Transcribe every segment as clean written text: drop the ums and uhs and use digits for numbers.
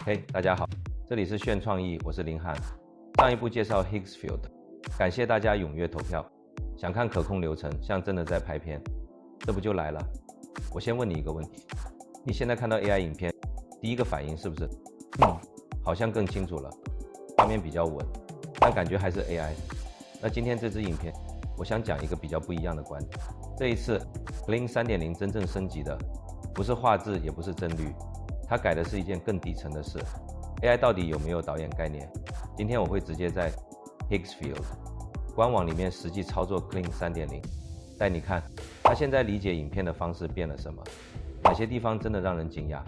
嘿，大家好，这里是炫创意，我是林翰。上一部介绍 Higgsfield， 感谢大家踊跃投票。想看可控流程，像真的在拍片，这不就来了？我先问你一个问题，你现在看到 AI 影片，第一个反应是不是，好像更清楚了，画面比较稳，但感觉还是 AI。那今天这支影片，我想讲一个比较不一样的观点。这一次 Kling 3.0 真正升级的，不是画质，也不是帧率，它改的是一件更底层的事。AI 到底有没有导演概念？今天我会直接在 Higgsfield 官网里面实际操作 Kling 3.0， 带你看他现在理解影片的方式变了什么，哪些地方真的让人惊讶，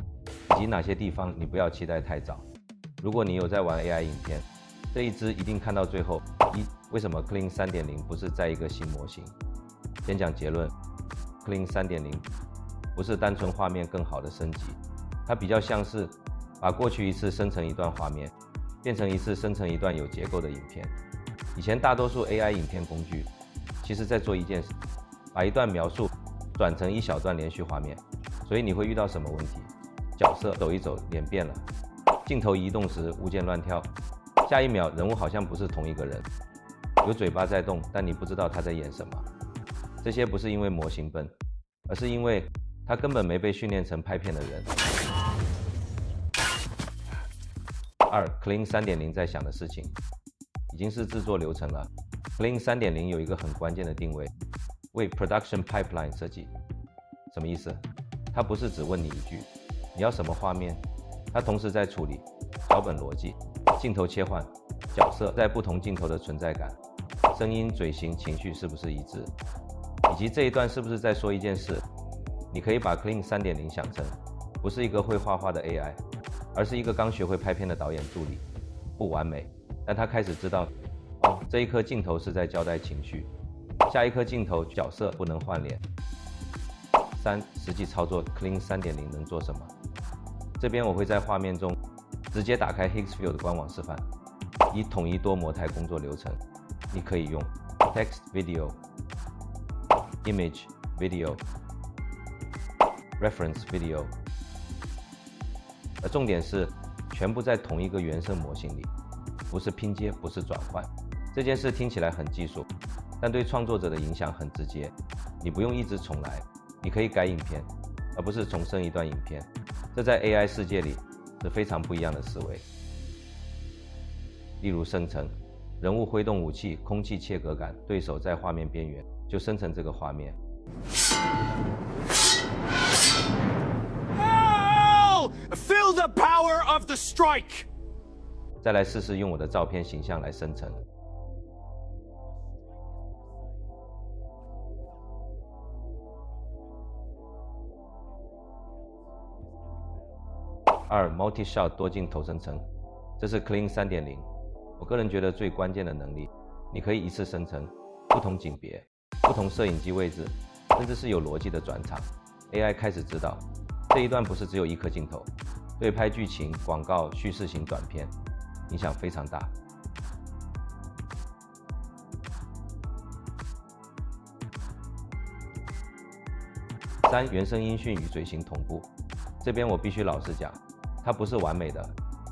以及哪些地方你不要期待太早。如果你有在玩 AI 影片，这一支一定看到最后。为什么 Kling 3.0 不是在一个新模型？先讲结论 ，Kling 3.0 不是单纯画面更好的升级，它比较像是把过去一次生成一段画面，变成一次生成一段有结构的影片。以前大多数 AI 影片工具，其实在做一件事，把一段描述转成一小段连续画面。所以你会遇到什么问题？角色走一走，脸变了；镜头移动时，物件乱跳；下一秒人物好像不是同一个人。有嘴巴在动，但你不知道他在演什么。这些不是因为模型笨，而是因为他根本没被训练成拍片的人。Kling 3.0 在想的事情，已经是制作流程了。Kling 3.0 有一个很关键的定位，为 Production Pipeline 设计。什么意思？它不是只问你一句，你要什么画面？它同时在处理脚本逻辑、镜头切换、角色在不同镜头的存在感。声音、嘴型、情绪是不是一致，以及这一段是不是在说一件事？你可以把 Kling 3.0 想成不是一个会画画的 AI， 而是一个刚学会拍片的导演助理。不完美，但他开始知道，这一颗镜头是在交代情绪，下一颗镜头角色不能换脸。实际操作 Kling 3.0 能做什么？这边我会在画面中直接打开 Higgsfield 的官网示范，以统一多模态工作流程。你可以用 Text Video、Image Video、Reference Video， 而重点是全部在同一个原生模型里，不是拼接，不是转换。这件事听起来很技术，但对创作者的影响很直接。你不用一直重来，你可以改影片，而不是重生一段影片。这在 AI 世界里是非常不一样的思维。例如生成。人物挥动武器，空气切割感，对手在画面边缘，就生成这个画面。Feel the power of the strike. 再来试试用我的照片形象来生成。Multi-shot 多镜头生成，这是 Kling 3.0。我个人觉得最关键的能力，你可以一次生成不同景别、不同摄影机位置，甚至是有逻辑的转场。AI 开始知道这一段不是只有一颗镜头，对拍剧情、广告、叙事型短片影响非常大。原声音讯与嘴型同步，这边我必须老实讲，它不是完美的，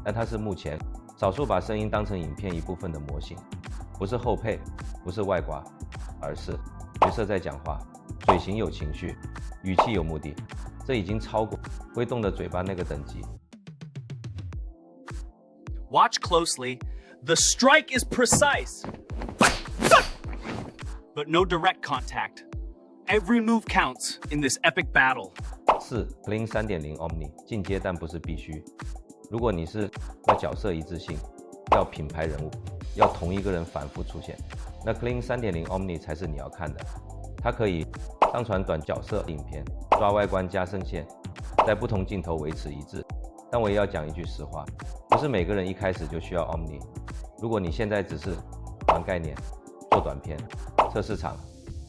但它是目前少数把声音当成影片一部分的模型，不是后配，不是外挂，而是角色在讲话，嘴型有情绪，语气有目的，这已经超过挥动的嘴巴那个等级。Watch closely. The strike is precise, but no direct contact. Every move counts in this epic battle. Kling 3.0 Omni 进阶但不是必须。如果你是要角色一致性，要品牌人物，要同一个人反复出现，那 Kling 3.0 Omni 才是你要看的。它可以上传短角色影片，抓外观加声线，在不同镜头维持一致。但我也要讲一句实话，不是每个人一开始就需要 Omni。如果你现在只是玩概念、做短片、测市场，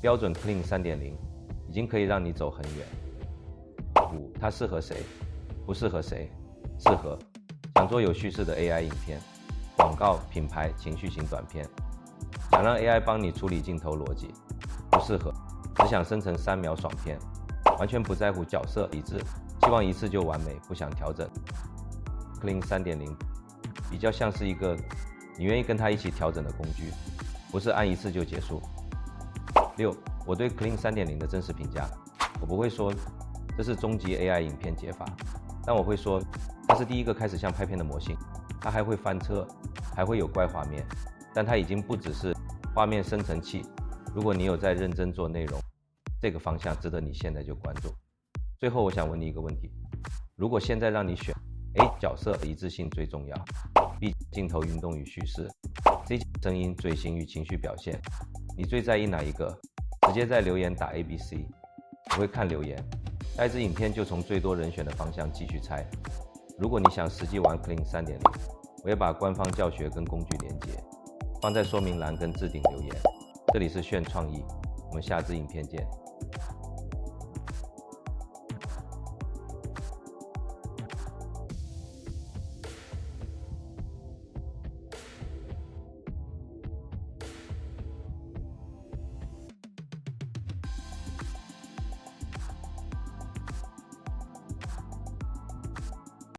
标准 Kling 3.0 已经可以让你走很远。它适合谁？不适合谁？适合想做有叙事的 AI 影片、广告、品牌、情绪型短片，想让 AI 帮你处理镜头逻辑，不适合只想生成3秒爽片，完全不在乎角色一致，希望一次就完美，不想调整。Clean 3.0比较像是一个你愿意跟他一起调整的工具，不是按一次就结束。6. 我对 Clean 3.0的真实评价，我不会说这是终极 AI 影片解法，但我会说它是第一个开始像拍片的模型，它还会翻车，还会有怪画面，但它已经不只是画面生成器。如果你有在认真做内容，这个方向值得你现在就关注。最后我想问你一个问题，如果现在让你选 A 角色一致性最重要， B 镜头运动与叙事， C 声音嘴型与情绪表现，你最在意哪一个？直接在留言打 ABC， 我会看留言，下一支影片就从最多人选的方向继续猜。如果你想实际玩 Clean 3.0， 我也把官方教学跟工具连结放在说明栏跟置顶留言。这里是炫创意，我们下支影片见。